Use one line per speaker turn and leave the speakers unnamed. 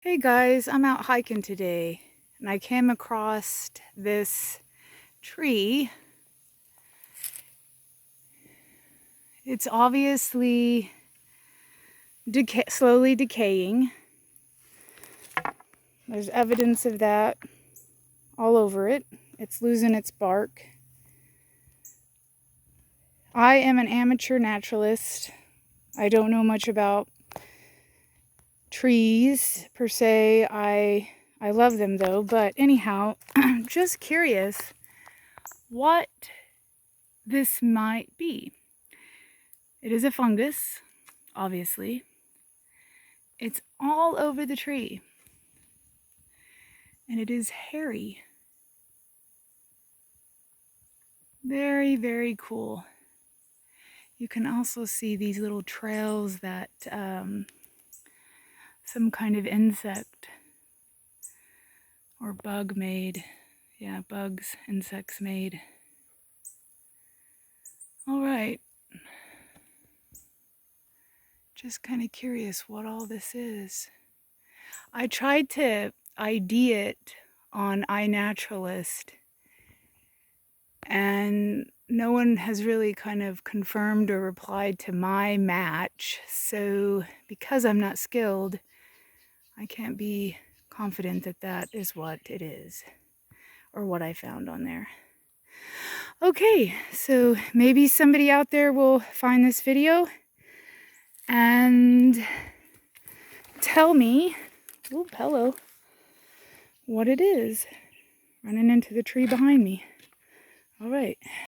Hey guys, I'm out hiking today and I came across this tree. It's obviously slowly decaying. There's evidence of that all over it. It's losing its bark. I am an amateur naturalist. I don't know much about trees per se. I love them though, but anyhow, I'm just curious what this might be. It is a fungus, obviously. It's all over the tree. And it is hairy. Very, very cool. You can also see these little trails that some kind of insect or bug made. Yeah, bugs, insects made. All right. Just kind of curious what all this is. I tried to ID it on iNaturalist, and no one has really kind of confirmed or replied to my match. So because I'm not skilled, I can't be confident that that is what it is or what I found on there. Okay, so maybe somebody out there will find this video and tell me, oh, hello, what it is. Running into the tree behind me. All right.